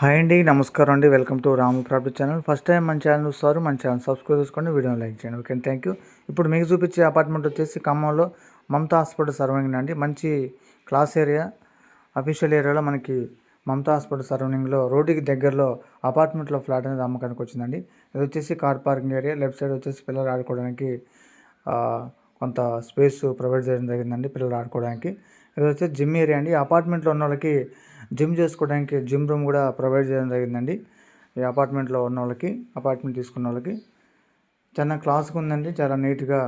Hi అండి, నమస్కారం అండి. Welcome to Ramu property channel. First time మన ఛానల్ చూస్తారు, మన ఛానల్ సబ్స్క్రైబ్ చేసుకోండి, వీడియోని లైక్ చేయండి. Okay, thank you. ఇప్పుడు మీకు చూపించే అపార్ట్మెంట్ వచ్చేసి ఖమ్మంలో మమతా హాస్పిటల్ సరౌండింగ్ అండి. మంచి క్లాస్ ఏరియా, అఫీషియల్ ఏరియాలో మనకి మమతా హాస్పిటల్ సరౌండింగ్లో రోడ్డుకి దగ్గరలో అపార్ట్మెంట్లో ఫ్లాట్ అనేది అమ్మకానికి వచ్చిందండి. ఇది వచ్చేసి car parking area. Left side వచ్చేసి పిల్లలు ఆడుకోవడానికి కొంత స్పేస్ ప్రొవైడ్ చేయడం జరిగిందండి పిల్లలు ఆడుకోవడానికి. ఇది వచ్చేసి జిమ్ ఏరియా అండి. అపార్ట్మెంట్లో ఉన్న వాళ్ళకి జిమ్ చేసుకోవడానికి జిమ్ రూమ్ కూడా ప్రొవైడ్ చేయడం జరిగిందండి. ఈ అపార్ట్మెంట్లో ఉన్న వాళ్ళకి, అపార్ట్మెంట్ తీసుకున్న వాళ్ళకి చాలా క్లాస్గా ఉందండి. చాలా నీట్గా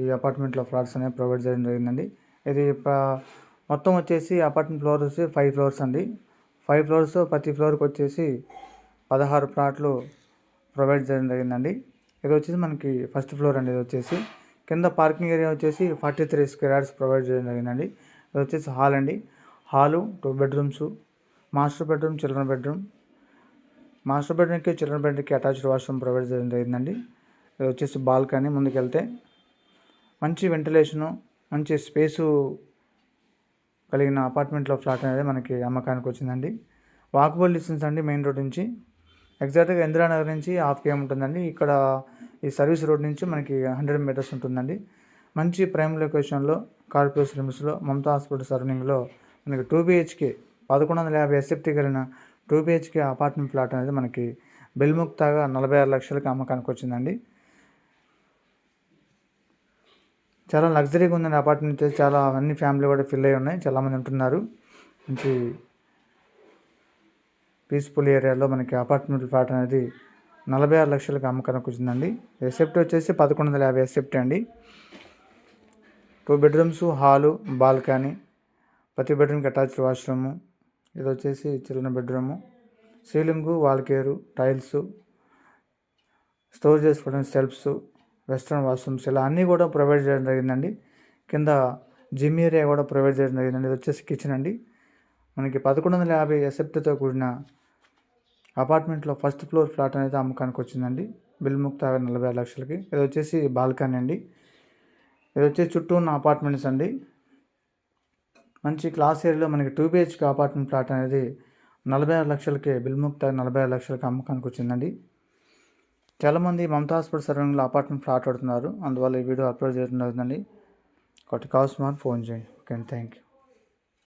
ఈ అపార్ట్మెంట్లో ఫ్లాట్స్ అనేవి ప్రొవైడ్ చేయడం జరిగిందండి. ఇది మొత్తం వచ్చేసి అపార్ట్మెంట్ ఫ్లోర్ వచ్చి 5 ఫ్లోర్స్ అండి. 5 ఫ్లోర్స్, ప్రతి ఫ్లోర్కి వచ్చేసి 16 ప్లాట్లు ప్రొవైడ్ చేయడం జరిగిందండి. ఇది వచ్చేసి మనకి ఫస్ట్ ఫ్లోర్ అండి. ఇది వచ్చేసి కింద పార్కింగ్ ఏరియా వచ్చేసి 43 స్క్వేర్ యార్డ్స్ ప్రొవైడ్ చేయడం జరిగిందండి. ఇది వచ్చేసి హాల్ అండి. Hall, 2 bedrooms, master bedroom, children bedroom. Master బెడ్రూమ్కి చిల్డ్రన్ బెడ్రూమ్కి అటాచ్డ్ వాష్రూమ్ ప్రొవైడ్ చేయడం జరిగిందండి. ఇది వచ్చేసి బాల్కనీ. ముందుకెళ్తే మంచి వెంటిలేషను, మంచి స్పేసు కలిగిన అపార్ట్మెంట్లో ఫ్లాట్ అనేది మనకి అమ్మకానికి వచ్చిందండి. వాకబుల్ డిస్టెన్స్ అండి మెయిన్ రోడ్ నుంచి. ఎగ్జాక్ట్గా ఇందిరానగర్ నుంచి 1/2 km ఉంటుందండి. ఇక్కడ ఈ సర్వీస్ రోడ్ నుంచి మనకి 100 మీటర్స్ ఉంటుందండి. మంచి ప్రైమ్ లొకేషన్లో, కార్పొరేట్ లిమిట్స్లో, మమతా హాస్పిటల్ సరౌండింగ్లో మనకి 2 BHK 1150 ఎస్ఎఫ్టీ కలిగిన 2 BHK అపార్ట్మెంట్ ఫ్లాట్ అనేది మనకి బెల్ముక్తాగా 46 లక్షలకి అమ్మకానికి వచ్చిందండి. చాలా లగ్జరీగా ఉందండి అపార్ట్మెంట్. చాలా అన్ని ఫ్యామిలీ కూడా ఫిల్ అయి ఉన్నాయి, చాలామంది ఉంటున్నారు. మంచి పీస్ఫుల్ ఏరియాలో మనకి అపార్ట్మెంట్ ఫ్లాట్ అనేది 46 లక్షలకి అమ్మకానికి వచ్చిందండి. ఎస్ఎఫ్టీ వచ్చేసి 1150 ఎస్ఎఫ్టీ అండి. 2 బెడ్రూమ్స్, హాలు, బాల్కనీ, ప్రతి బెడ్రూమ్కి అటాచ్డ్ వాష్రూము. ఇది వచ్చేసి children bedroom. Ceiling, wall care, tiles, store చేసుకోవడానికి సెల్ఫ్స్, వెస్ట్రన్ వాష్రూమ్స్, ఇలా అన్నీ కూడా ప్రొవైడ్ చేయడం జరిగిందండి. కింద జిమ్ ఏరియా కూడా ప్రొవైడ్ చేయడం జరిగిందండి. ఇది వచ్చేసి కిచెన్ అండి. మనకి 1150 ఎస్ఎఫ్టీతో కూడిన అపార్ట్మెంట్లో ఫస్ట్ ఫ్లోర్ ఫ్లాట్ అనేది అమ్మకానికి వచ్చిందండి. బిల్ముక్తా 46 లక్షలకి. ఇది వచ్చేసి బాల్కనీ అండి. ఇది వచ్చేసి చుట్టూ ఉన్న అపార్ట్మెంట్స్ అండి. మంచి క్లాస్ ఏరియాలో మనకి 2 BHK అపార్ట్మెంట్ ఫ్లాట్ అనేది 46 లక్షలకి, బిల్ముక్తా 46 లక్షలకి అమ్మకానికి వచ్చిందండి. చాలామంది మమతా హాస్పిటల్ సరౌండింగ్లో అపార్ట్మెంట్ ఫ్లాట్ ఆడుతున్నారు, అందువల్ల ఈ వీడియో అప్లోడ్ చేయడం జరుగుతుందండి. ఒకటి కావాల్సిన ఫోన్ చేయండి. Okay, thank you.